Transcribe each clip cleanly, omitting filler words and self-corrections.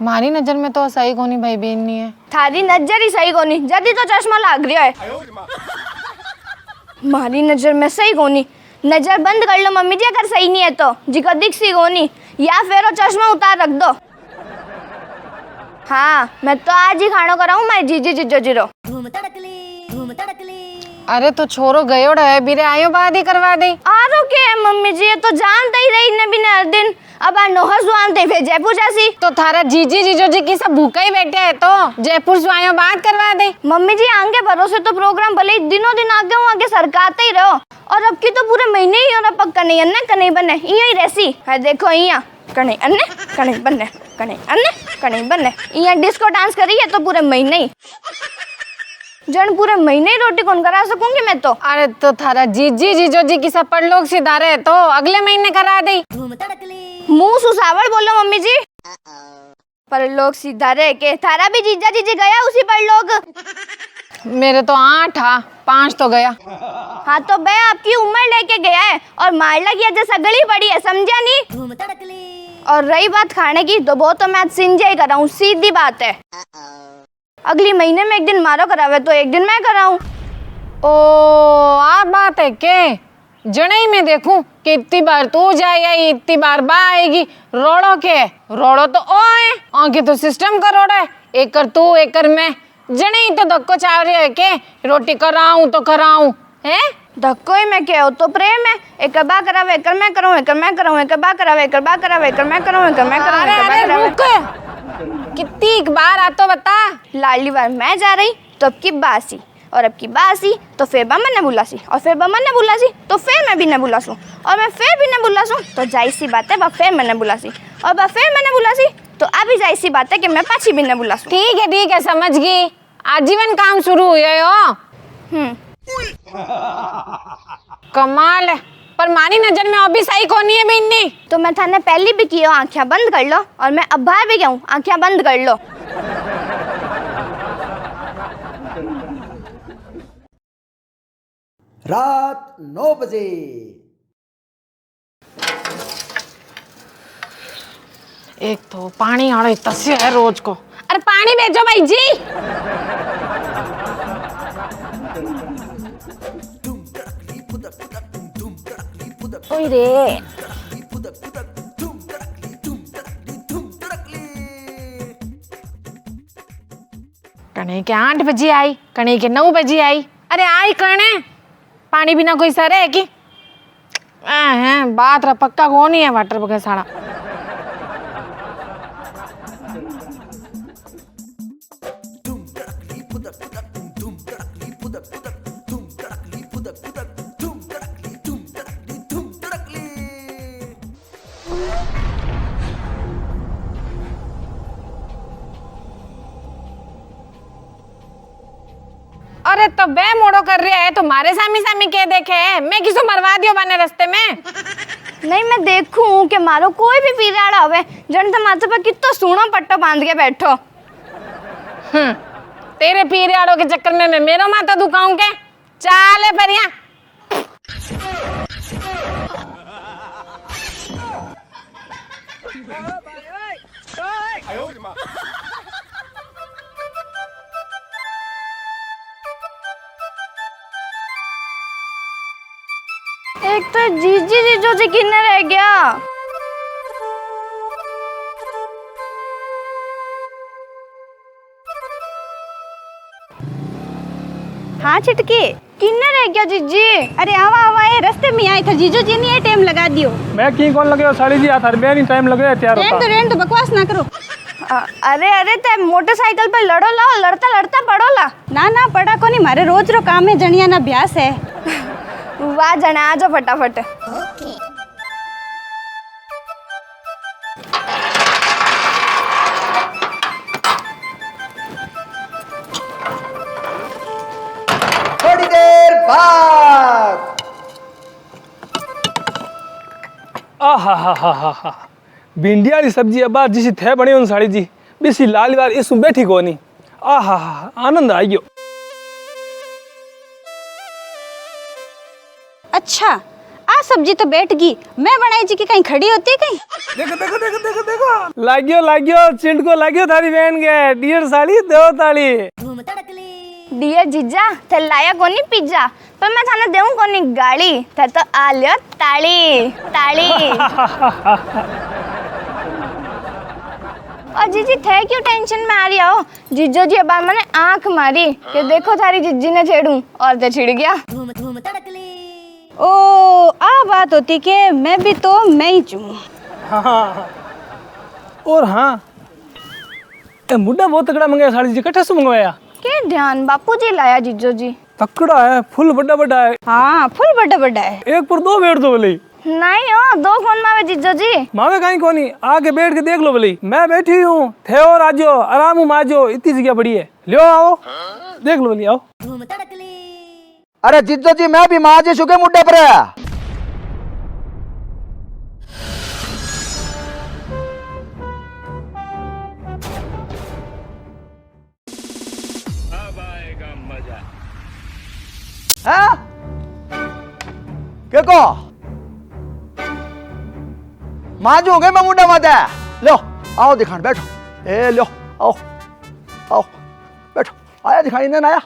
मारी नजर में तो सही कोनी भाई बहन नहीं है। थारी नजर ही सही कोनी, जदी तो चश्मा लाग रहा है। मारी नजर में सही कोनी, नजर बंद कर लो मम्मी जी अगर सही नहीं है तो, जी को दिख सी कोनी, या फिर वो चश्मा उतार रख दो। हाँ मैं तो आज ही खाना कराऊं मैं जीजी जीजो जीरो। अरे तो छोरो गयो है बीरे आयो बाद ही करवा दे। आरो के है मम्मी जी, ये तो जानते ही रही ने बिना हर दिन। अब आ नोहर सुआनते फिर जयपुर जासी। तो थारा जीजी जीजो जी की सब भूखा ही बैठे है तो जयपुर से आयो बात करवा दे। मम्मी जी आगे भरोसे तो प्रोग्राम भले ही दिनों दिन आगे हूँ आगे सरकाते ही रहो, और अब की तो पूरे महीने ही और पक्का नहीं अन्ने कहीं बने यही रहसी है। देखो यहाँ कहीं अन्ने कहीं बने कहीं अन्ने कहीं बने, यहाँ डिस्को डांस करी है तो पूरे महीने ही जन पूरे महीने ही रोटी कौन करा सकूंगी मैं तो। अरे तो थारा जीजी जीजो जी की सब परलोक सिधारे है तो अगले महीने करा दे। मुंह सुसावड़ बोलो मम्मी जी। परलोक सिधारे के थारा भी जीजा जीजी गया उसी परलोक। मेरे तो 8 था, 5 तो गया। हाँ तो बे आपकी उम्र लेके गया है और मारला की अजय सगड़ी बड़ी है, समझा नहीं। और रही बात खाने की तो वो तो मैं सिंजा ही कराऊं, सीधी बात है। अगली महीने में एक दिन मारो करावे तो एक दिन मैं कराऊं। ओ आ बात है के जने ही मैं देखूं कि इतनी बार तू जाएगी इतनी बार बा आएगी। रोड़ो के रोड़ो तो ओ है आगे तो सिस्टम का रोड़ा है, एक कर तू एक कर मैं। जने ही तो धक्को चाह रहे है के रोटी कराऊं तो कराऊं है। धक्को ही मैं क्या हो तो प्रेम है, एक बा करावे एक मैं कराऊं एक मैं कराऊं एक बा करावे एक बा करावे एक मैं कराऊं एक मैं कराऊं एक बा करावे। कितनी बार आ तो बता। लाली बार मैं जा रही तो अब की बासी, और अब की बासी तो फिर बमन ने बुलासी, और फिर बमन ने बुलासी तो फिर मैं भी ने बुलासूं, और मैं फिर भी ने बुलासूं तो जाहिर सी बात है फिर मैंने बुलासी, और फिर मैंने बुलासी तो अभी जाहिर सी बात है कि मैं पाछी भी ने बुलासूं। ठीक है समझ गई। आजीवन काम शुरू हुए हो। कमाल है, पर मानी नजर में अभी सही कौन है बिन्नी। तो मैं थाने पहली भी की हो आंखें बंद कर लो, और मैं अब बाहर भी गया हूँ आंखें बंद कर लो। रात 9 बजे। एक तो पानी आड़ो तस्य है रोज को। अरे पानी भेजो भाई जी। ओए रे कने के 8 बजे आई, कने के 9 बजे आई। अरे आई कने पानी बिना कोई सर है कि है बात रा पक्का कौन ही है वाटर बगैर साड़ा। अरे तो बे मोड़ो कर रहा है तुम्हारे सामी सामी के देखे है, मैं किसको मरवा दियो बने रास्ते में। नहीं मैं देखूं कि मारो कोई भी पीराड़ा होवे जन तो माथे पर कितो सूणो पट्टो बांध के बैठो। तेरे पीराड़ों के चक्कर में मैं मेरो माथा दुखाऊं के। चाले परिया एक तो जीजी जीजो जी किन्ने रह गया। हाँ चिटकी किन्ने रह गया जीजी। अरे आवा आवा ये रास्ते में आई था जीजू जी ने टाइम लगा दियो। मैं की कौन लगे साली जी हाथ में नहीं टाइम लगे तैयार होता। रेंट तो बकवास ना करो। अरे अरे ते मोटरसाइकिल पर लड़ो ला लड़ता लड़ता पड़ो ला। ना पड़ा को नहीं मारे रोज रो काम है जनिया ना अभ्यास है। वाह जना आ जाओ फटाफट। थोड़ी देर बाद। आहा भिंडी वाली सब्जी अब जिसी थे बने उन साड़ी जी बेसी लाल बार इस बैठी को नहीं। आहा आनंद आ गयो। अच्छा आ सब्जी तो बैठ गई, मैं बनाई जी की कहीं खड़ी होती है कहीं। देखो देखो देखो देखो देखो लाग्यो चिंटको लाग्यो थारी बहन के डियर साड़ी दो ताली। डियर जीजा थे लाया कोनी पिज्जा, पर मैं थाने देऊं कोनी गाड़ी, थे तो आ लियो ताली ताली। और जीजी थे क्यों टेंशन में आ रही हो? जीजो जी अब मैंने आंख मारी कि देखो थारी जीजी ने छेड़ूं और तो छिड़ गया। ओ आ बात होती के मैं भी तो मैं ही चूं। हाँ और हाँ ए मुड्डा बहुत तगड़ा मंगाया साड़ी जी, कट्ठा से मंगवाया? के ध्यान बापू जी लाया जीजो जी। तकड़ा है, फुल बड़ा बड़ा है। हाँ फुल बड़ा बड़ा है। एक पर दो बैठ दो बोले। नहीं हो दो फोन मावे जीजो जी। मावे कहीं कोनी, आके बैठ के देख लो बोले। मैं बैठी हूँ, थे और आजो आराम माजो, इतनी जगह पड़ी है, लियो आओ देख लो बोले आओ। अरे जिज्जो जी मैं भी माँ जी शुके मुड्डे पर है। क्या को माजू हो गए मैं मुंडा माता लो आओ दिखाने बैठो। ए लो आओ आओ बैठो, आया दिखाई नहीं आया,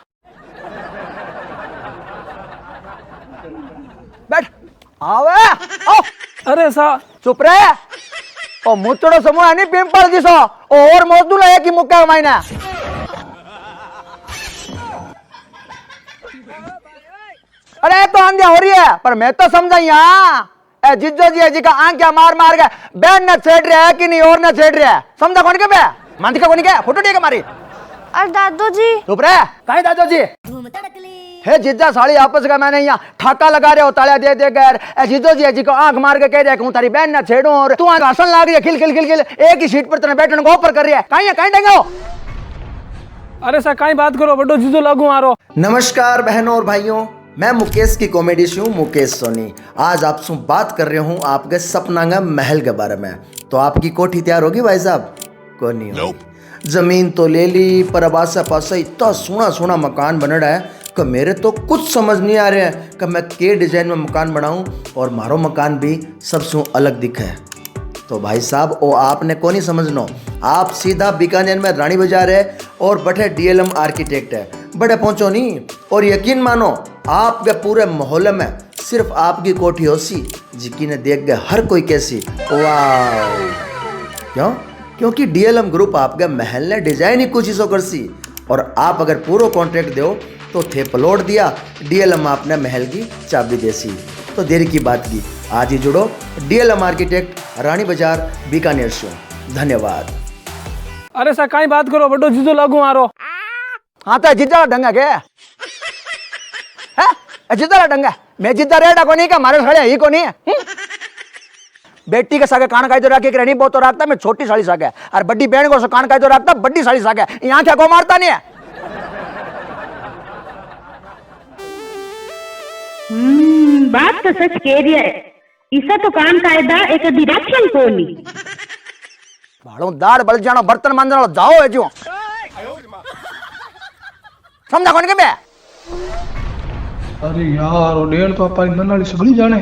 बैठ आवे आओ। अरे सा चुप रहे ओ मुचड़ो समूह है नहीं पिंपल दिसो और मौजूद है कि मुक्का मायना। अरे तो आंधिया हो रही है, पर मैं तो समझा यहाँ जिज्जो जी का आंखें मार मार के बहन ने छेड़ रहा है कि नहीं और ने छेड़ रहा है, समझा कौन के बे मानती का कौन के फोटो टेक मारी। और दादू जी चुप रहे कहीं दादू जी हे जिज्जा साड़ी आपस का मैंने यहाँ ठाका लगा रहे हो तालिया दे दे कर जिज्जो जी को आंख मार के कह रहे हूँ तारी बहन ना छेड़ू और तू हंसन लाग रही है खिल खिल खिल खिल एक ही सीट पर तेने बैठने को ऑफर कर रही है कहीं देंगे हो। अरे सा कहीं बात करो बड़ो जीजो लागू मारो। नमस्कार बहनों और भाइयों, मैं मुकेश की कॉमेडी शो मुकेश सोनी आज आपसे बात कर रहा हूँ आपके सपनांगा महल के बारे में। तो आपकी कोठी तैयार होगी भाई साहब? को नहीं होगी। जमीन तो ले ली पर अब आसा पासा इतना सोना मकान बन रहा है कि मेरे तो कुछ समझ नहीं आ रहा है कि मैं के डिजाइन में मकान बनाऊं और मारो मकान भी सबसे अलग दिखे। तो भाई साहब वो आपने को नहीं समझना, आप सीधा बीकानेर में रानी बाजार है और बड़े डीएलएम आर्किटेक्ट है, बड़े पहुंचो नहीं और यकीन मानो आपके पूरे मोहल्ले में सिर्फ आपकी कोठी होसी जिकी ने देख गए हर कोई कैसी वाह। क्यों? क्योंकि डीएलएम ग्रुप आपके महल ने डिजाइन ही कुछ हिस्सों कर सी और आप अगर पूरा कॉन्ट्रैक्ट दो तो थे प्लॉट दिया डीएलएम आपने महल की चाबी देसी। तो देरी की बात की आज ही जुड़ो डीएलएम आर्किटेक्ट रानी बाजार बीकानेर शो। धन्यवाद। अरे सा कहीं बात करो बड़ो जीजो लागू मारो। हाँ तो जिद्दा डंगा के है जिद्दा डंगा मैं जिद्दा रेडा को नहीं का मारे खड़े ही को नहीं है। बेटी के सागे कान काई तो रखे रहनी बहुत तो रखता मैं छोटी साड़ी सागे और बड़ी बहन को कान काई तो रखता बड़ी साड़ी सागे यहाँ क्या को मारता नहीं है। बात तो सच कह रही है, इसा तो कान कायदा एक डिरेक्शन को नहीं भाड़ो दाड़ बल जानो बर्तन मांजनो जाओ है जो समझा कौन के बे। अरे यार वो डेढ़ तो अपन मन वाली सगड़ी जाने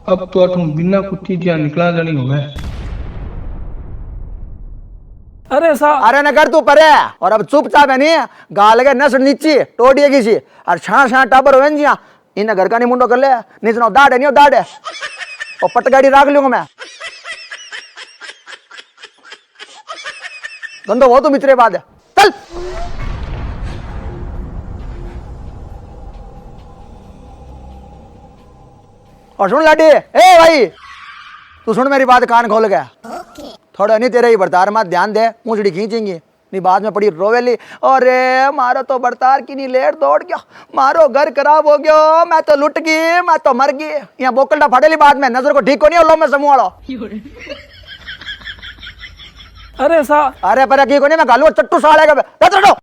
अब तो तुम बिना कुछ जिया निकला जानी हो गए। अरे सा अरे न कर तू परे और अब चुपचाप है नहीं गाल के नस नीची टोडिए की सी और छाना टाबर हो जिया इन घर का नहीं मुंडो कर ले नीचे दाड़ है नहीं दाड़ है और पटगाड़ी राख लूंगा मैं गंदो वो तो मित्रे बाद है चल। और सुन लाडी ए भाई तू सुन मेरी बात कान खोल गया थोड़ा नहीं तेरा ही बर्तार मत ध्यान दे पूंछड़ी खींचेंगी नहीं बाद में पड़ी रोवेली अरे मारो तो बर्तार की नहीं लेट दौड़ गया मारो घर खराब हो गया मैं तो लुट गई मैं तो मर गई यहाँ बोकलटा फाड़ेली बाद में नजर को ठीक को नहीं लो मैं समूह वालों। अरे सा अरे पर की को नहीं मैं गालू चट्टू साड़ेगा चलो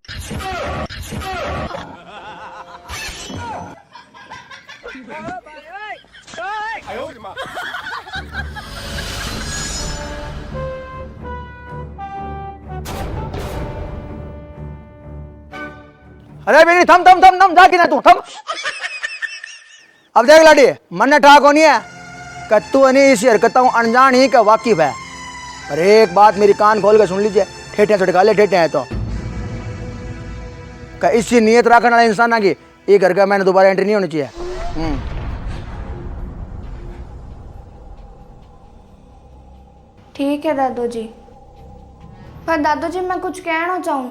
अरे बेटी थम थम थम थम जाके ना तू थम। अब देख लाडी मन ने ठाक होनी है कि तू नहीं इसी हरकत अनजान ही का वाकिफ है। पर एक बात मेरी कान खोल के सुन लीजिए, ठेठे छटका ले ठेठे हैं तो कि इसी नीयत रखने वाला इंसान आ गई ये घर का मैंने दोबारा एंट्री नहीं होनी चाहिए। ठीक है दादू जी। पर दादू जी मैं कुछ कहना चाहूँ।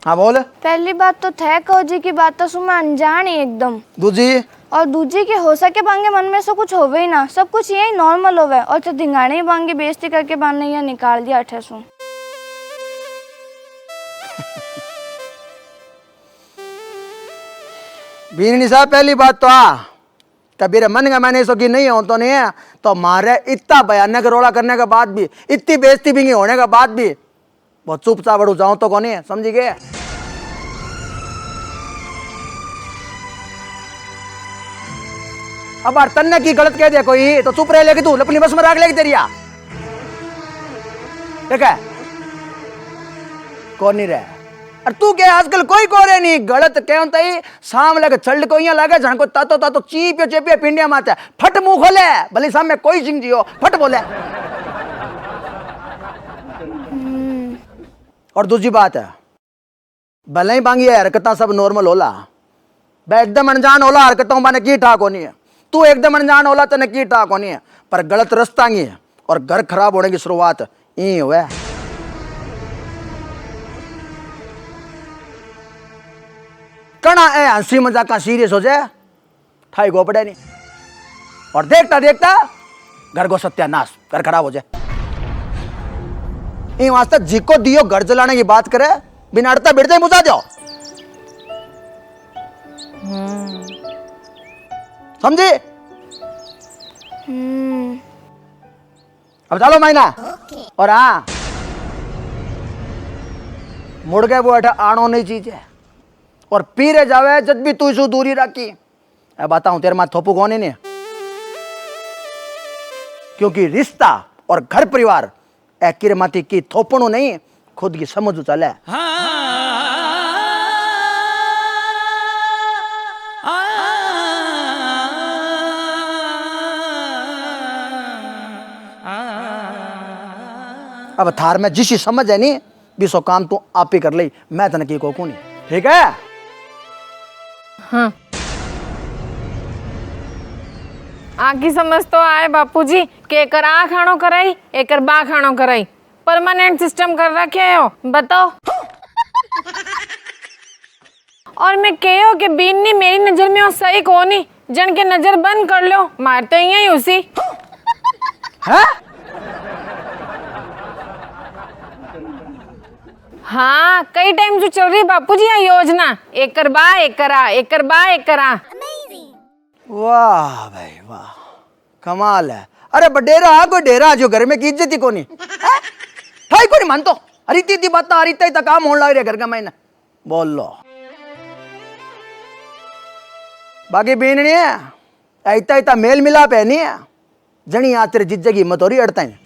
हाँ बोल। पहली बात तो थे कहो जी की बात तो सुन अनजान ही एकदम। दूजी और दूजी के हो सके बांगे मन में से कुछ होवे ही ना, सब कुछ यही नॉर्मल होवे और तो धिंगाने ही बांगे बेइज्जती करके बांधने या निकाल दिया अठे सु। बीनी साहब पहली बात तो कबीर मन का मैंने इसकी नहीं हो तो नहीं है तो मारे इतना भयानक रोड़ा करने के बाद भी, इतनी बेइज्जती भी नहीं होने के बाद भी बहुत चुपचाप बढ़ू जाऊं तो कौन है, समझी गए। अब यार तन्ने की गलत कह दिया कोई तो चुप रह लेगी, तू अपनी बस में रख लेगी तेरी ठीक है कौन नहीं रहे। और तू क्या आजकल कोई कोरे नहीं गलत क्या होता ही शाम लगे चल को यहाँ लगे जहां को तातो तातो चीपियो चेपियो पिंडिया माते फट मुंह खोले भले सामने कोई सिंह जियो फट बोले। और दूसरी बात है भले ही बांगी है हरकत सब नॉर्मल होला बे एकदम अनजान होला हरकतों माने की ठाक होनी है, तू एकदम अनजान होला तो की ठाक होनी है पर गलत रास्ता है और घर खराब होने की शुरुआत यही हुआ है। कना ए हंसी मजाक का सीरियस हो जाए ठाई गो पड़े नहीं और देखता देखता घर को सत्यानाश घर खराब हो जाए। इन वास्ते जिको दियो घर जलाने की बात करे बिना अड़ता बिड़ते ही बुझा दो, समझी। अब चलो महीना और हाँ मुड़ गए वो अठा आनो नहीं चीज है और पीरे जावे जब भी तू इसू दूरी रखी। अब बताऊं तेरे मां थोपू कौन नहीं, क्योंकि रिश्ता और घर परिवार एक माती की थोपणो नहीं खुद की समझ चले। अब थार में जिसी समझ है नहीं बीसो काम तू आप ही कर ले, मैं तने की को नहीं ठीक है। हाँ आकी समझ तो आए बापूजी कि एकर आ खानो कराई एकर बा खानो कराई परमानेंट सिस्टम कर रखे हो बताओ। और मैं कहो कि बीनी मेरी नजर में वो सही कोनी जन के नजर बंद कर लो मारते ही है उसी है? हाँ कई टाइम जो चल रही बापूजी ये योजना एकर बा एकरा एकर बा एकरा। वाह भाई वाह कमाल है। अरे बडेरा कोई डेरा जो घर में की इज्जत ही कोनी ठाई को नहीं मानतो अरीती इतनी बात अरीता ही काम होने लग रहा घर का मैंने बोल लो बाकी बीन नहीं है ऐता ऐता मेल मिलाप है नहीं है जनी आज तेरे जिज्जे की हिम्मत हो रही अड़ता है।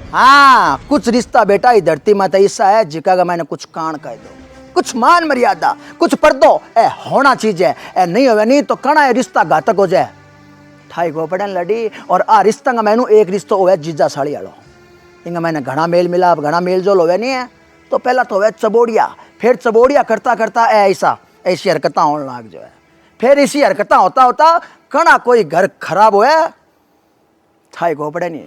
हाँ कुछ रिश्ता बेटा ही धरती माता ऐसा है जिका का मैंने कुछ कान कह दो कुछ मान मर्यादा कुछ पर्दो ए होना चीज है ए नहीं होवे नहीं तो कणा है रिश्ता घातक हो जाए ठाई को पड़न लड़ी। और आ रिश्ता का मैनू एक रिश्तो होवे जीजा साड़ी वालो इंगा मैंने घना मेल मिलाप घना मेल जोल होवे नहीं है तो पहला तो होवे चबोड़िया फिर चबोड़िया करता करता ऐसा ऐसी हरकत होने लग जो है फिर इसी हरकत होता होता कणा कोई घर खराब होए ठाई को पड़े नहीं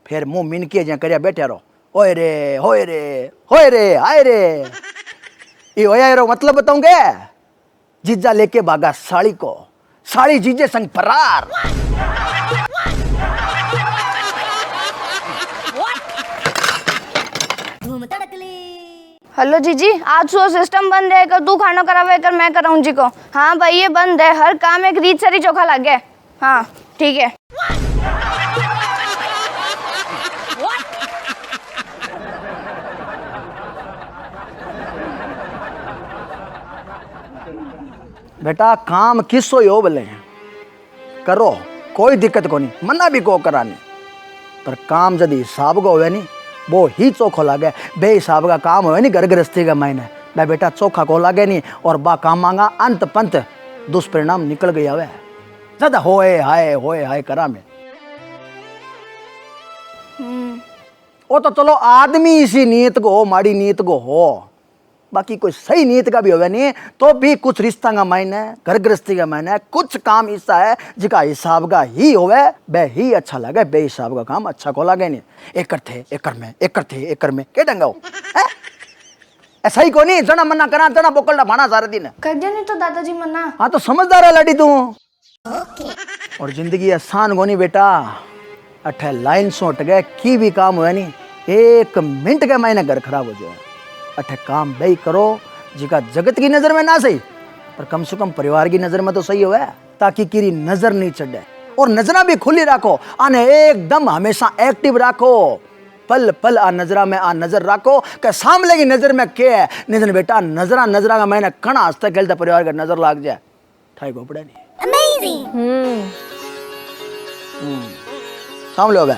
फिर मुंह मिनके ज्या कर बैठे रहो होए रे होए रे होए रे आए रे ये होया रो मतलब बताऊंगे जीजा लेके भागा साड़ी को साड़ी जीजे संग फरार। हेलो जीजी आज सो सिस्टम बंद है कर तू खाना करावे कर मैं कराऊं जी को। हाँ भाई ये बंद है हर काम एक रीत सरी चोखा लग गया। हाँ ठीक है। बेटा काम किसो यो बोले करो कोई दिक्कत को नहीं मना भी को करानी पर काम यदि हिसाब का होवे नहीं वो ही चोखो लगे बेहिसाब का काम होवे नहीं घर गृहस्थी का मायने बे बेटा चोखा को लागे नहीं और बा काम मांगा अंत पंत दुष्परिणाम निकल गया वे ज्यादा होए हाय करा में। वो तो चलो आदमी इसी नीयत को हो, माड़ी नीयत को हो, बाकी कोई सही नीयत का भी होगा नहीं तो भी कुछ रिश्ता का मायने घर गृहस्थी का मायने कुछ काम ऐसा है जिका हिसाब का ही होवे बे ही अच्छा लगे, बे हिसाब का काम अच्छा को लगे नहीं। एकर में के डंगा हो ऐसा ही को नहीं जना मना करा जना बोकलना भाना सारे दिन कर दिया नहीं तो दादाजी मना। हाँ तो समझदार है लाडी तू। और जिंदगी आसान गोनी बेटा, अठे लाइन सोट गए की भी काम हुआ नहीं 1 मिनट के मायने घर खराब हो जाए। अठे काम बे करो जिका जगत की नजर में ना सही पर कम से कम परिवार की नजर में तो सही होवे ताकि किरी नजर नहीं चढ़े। और नजरा भी खुली रखो, आने एकदम हमेशा एक्टिव रखो, पल पल आ नजरा में आ नजर रखो के सामने की नजर में क्या है। निजन बेटा नजरा का मैंने कणा हंसते खेलते परिवार का नजर लाग जाए ठाई गोपड़े नहीं सामने हो गए।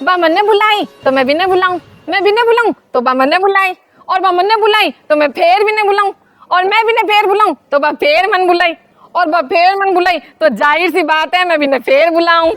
बामन ने बुलाई तो मैं भी नहीं बुलाऊं, मैं भी नहीं बुलाऊं तो बामन ने बुलाई, और बामन ने बुलाई तो मैं फिर भी नहीं बुलाऊं, और मैं भी नहीं फिर बुलाऊं तो बा फिर मन बुलाई, और बा फिर मन बुलाई तो जाहिर सी बात है मैं भी नहीं फिर बुलाऊं।